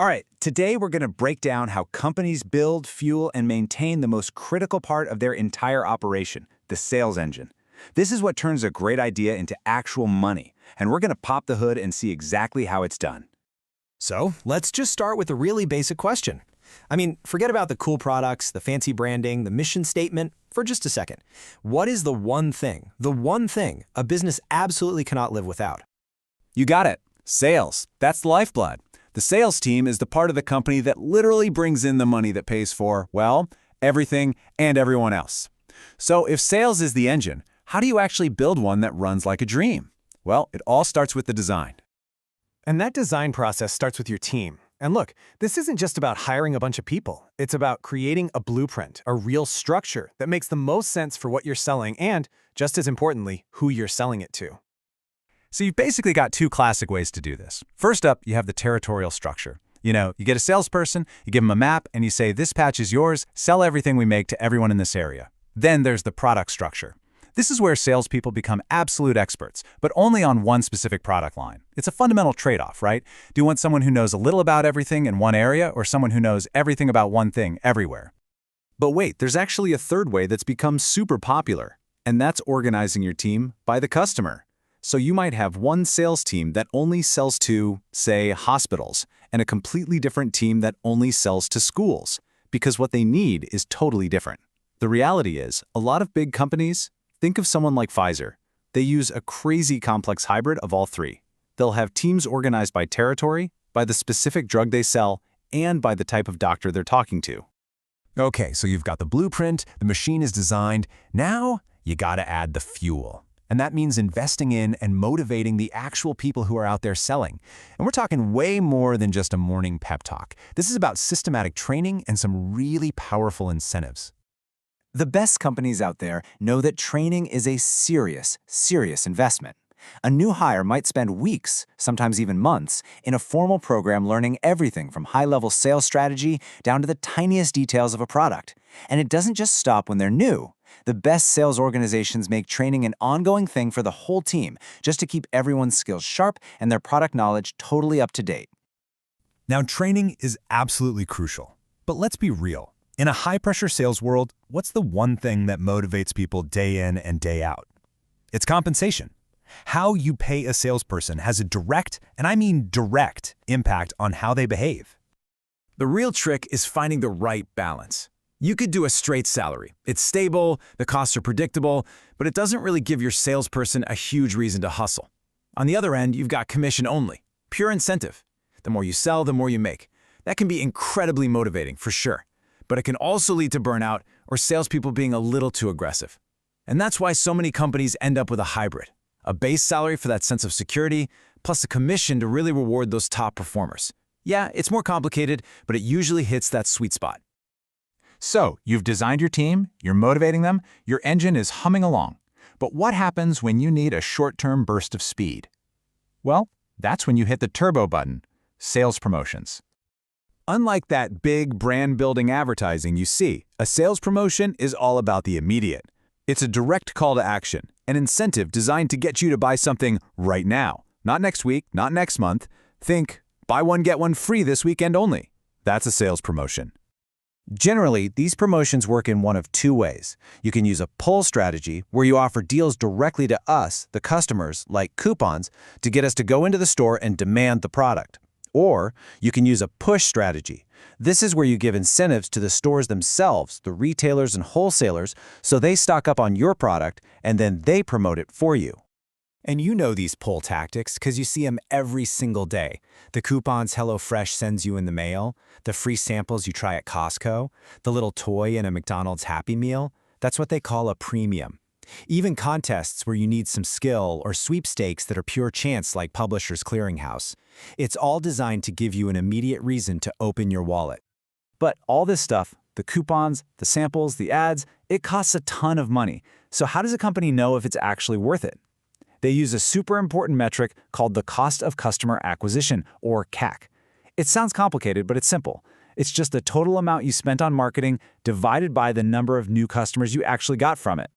All right, today we're going to break down how companies build, fuel, and maintain the most critical part of their entire operation, the sales engine. This is what turns a great idea into actual money, and we're going to pop the hood and see exactly how it's done. So let's just start with a really basic question. Forget about the cool products, the fancy branding, the mission statement for just a second. What is the one thing a business absolutely cannot live without? You got it. Sales. That's the lifeblood. The sales team is the part of the company that literally brings in the money that pays for, well, everything and everyone else. So if sales is the engine, how do you actually build one that runs like a dream? Well, it all starts with the design. And that design process starts with your team. And look, this isn't just about hiring a bunch of people. It's about creating a blueprint, a real structure that makes the most sense for what you're selling and, just as importantly, who you're selling it to. So you've basically got two classic ways to do this. First up, you have the territorial structure. You get a salesperson, you give them a map, and you say, this patch is yours, sell everything we make to everyone in this area. Then there's the product structure. This is where salespeople become absolute experts, but only on one specific product line. It's a fundamental trade-off, right? Do you want someone who knows a little about everything in one area or someone who knows everything about one thing everywhere? But wait, there's actually a third way that's become super popular, and that's organizing your team by the customer. So you might have one sales team that only sells to, say, hospitals, and a completely different team that only sells to schools, because what they need is totally different. The reality is, a lot of big companies, think of someone like Pfizer, they use a crazy complex hybrid of all three. They'll have teams organized by territory, by the specific drug they sell, and by the type of doctor they're talking to. Okay, so you've got the blueprint, the machine is designed. Now you gotta add the fuel. And that means investing in and motivating the actual people who are out there selling. And we're talking way more than just a morning pep talk. This is about systematic training and some really powerful incentives. The best companies out there know that training is a serious investment. A new hire might spend weeks, sometimes even months, in a formal program learning everything from high-level sales strategy down to the tiniest details of a product. And it doesn't just stop when they're new. The best sales organizations make training an ongoing thing for the whole team, just to keep everyone's skills sharp and their product knowledge totally up to date. Now, training is absolutely crucial. But let's be real. In a high-pressure sales world, what's the one thing that motivates people day in and day out? It's compensation. How you pay a salesperson has a direct, and I mean direct, impact on how they behave. The real trick is finding the right balance. You could do a straight salary. It's stable, the costs are predictable, but it doesn't really give your salesperson a huge reason to hustle. On the other end, you've got commission only, pure incentive. The more you sell, the more you make. That can be incredibly motivating, for sure. But it can also lead to burnout or salespeople being a little too aggressive. And that's why so many companies end up with a hybrid. A base salary for that sense of security, plus a commission to really reward those top performers. Yeah, it's more complicated, but it usually hits that sweet spot. So, you've designed your team, you're motivating them, your engine is humming along. But what happens when you need a short-term burst of speed? Well, that's when you hit the turbo button, sales promotions. Unlike that big brand-building advertising you see, a sales promotion is all about the immediate. It's a direct call to action, an incentive designed to get you to buy something right now. Not next week, not next month. Think, buy one, get one free this weekend only. That's a sales promotion. Generally, these promotions work in one of two ways. You can use a pull strategy, where you offer deals directly to us, the customers, like coupons, to get us to go into the store and demand the product. Or you can use a push strategy. This is where you give incentives to the stores themselves, the retailers and wholesalers, so they stock up on your product and then they promote it for you. And you know these pull tactics because you see them every single day. The coupons HelloFresh sends you in the mail, the free samples you try at Costco, the little toy in a McDonald's Happy Meal. That's what they call a premium. Even contests where you need some skill or sweepstakes that are pure chance like Publishers Clearinghouse. It's all designed to give you an immediate reason to open your wallet. But all this stuff, the coupons, the samples, the ads, it costs a ton of money. So how does a company know if it's actually worth it? They use a super important metric called the cost of customer acquisition, or CAC. It sounds complicated, but it's simple. It's just the total amount you spent on marketing divided by the number of new customers you actually got from it.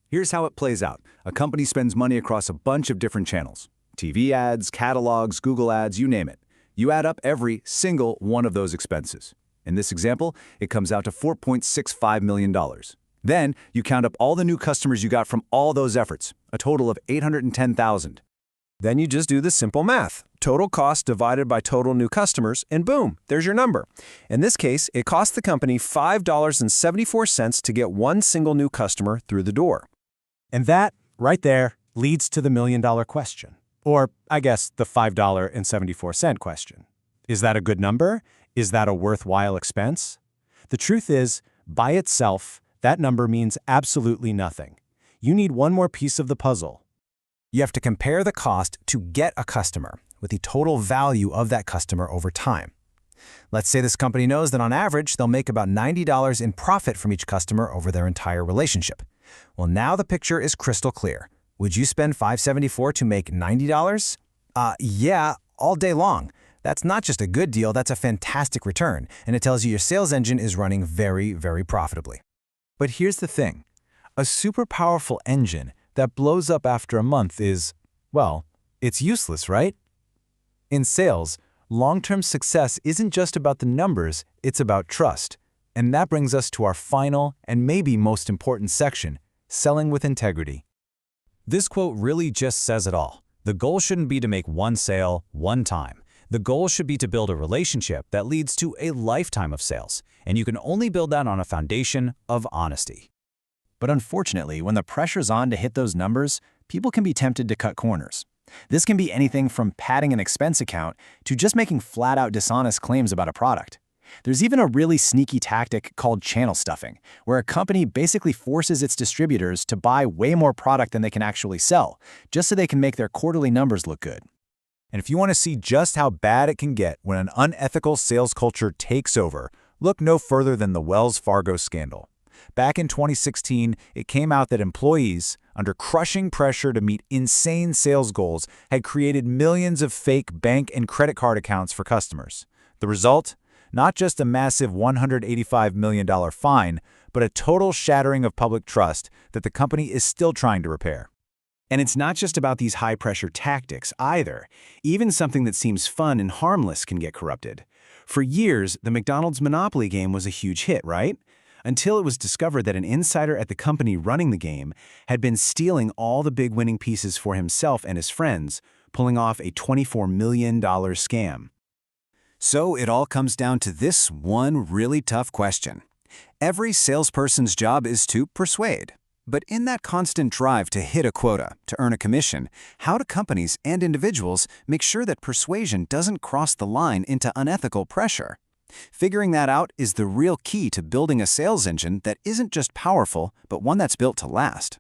Here's how it plays out. A company spends money across a bunch of different channels. TV ads, catalogs, Google ads, you name it. You add up every single one of those expenses. In this example, it comes out to $4.65 million. Then you count up all the new customers you got from all those efforts, a total of 810,000. Then you just do the simple math. Total cost divided by total new customers, and boom, there's your number. In this case, it cost the company $5.74 to get one single new customer through the door. And that, right there, leads to the million-dollar question. Or, I guess, the $5.74 question. Is that a good number? Is that a worthwhile expense? The truth is, by itself, that number means absolutely nothing. You need one more piece of the puzzle. You have to compare the cost to get a customer with the total value of that customer over time. Let's say this company knows that on average, they'll make about $90 in profit from each customer over their entire relationship. Well, now the picture is crystal clear. Would you spend $574 to make $90? Yeah, all day long. That's not just a good deal, that's a fantastic return, and it tells you your sales engine is running very, very profitably. But here's the thing. A super powerful engine that blows up after a month is, well, it's useless, right? In sales, long-term success isn't just about the numbers, it's about trust. And that brings us to our final and maybe most important section, selling with integrity. This quote really just says it all. The goal shouldn't be to make one sale, one time. The goal should be to build a relationship that leads to a lifetime of sales, and you can only build that on a foundation of honesty. But unfortunately, when the pressure's on to hit those numbers, people can be tempted to cut corners. This can be anything from padding an expense account to just making flat-out dishonest claims about a product. There's even a really sneaky tactic called channel stuffing, where a company basically forces its distributors to buy way more product than they can actually sell, just so they can make their quarterly numbers look good. And if you want to see just how bad it can get when an unethical sales culture takes over, look no further than the Wells Fargo scandal. Back in 2016, it came out that employees, under crushing pressure to meet insane sales goals, had created millions of fake bank and credit card accounts for customers. The result? Not just a massive $185 million fine, but a total shattering of public trust that the company is still trying to repair. And it's not just about these high-pressure tactics either. Even something that seems fun and harmless can get corrupted. For years, the McDonald's Monopoly game was a huge hit, right? Until it was discovered that an insider at the company running the game had been stealing all the big winning pieces for himself and his friends, pulling off a $24 million scam. So it all comes down to this one really tough question. Every salesperson's job is to persuade. But in that constant drive to hit a quota, to earn a commission, how do companies and individuals make sure that persuasion doesn't cross the line into unethical pressure? Figuring that out is the real key to building a sales engine that isn't just powerful, but one that's built to last.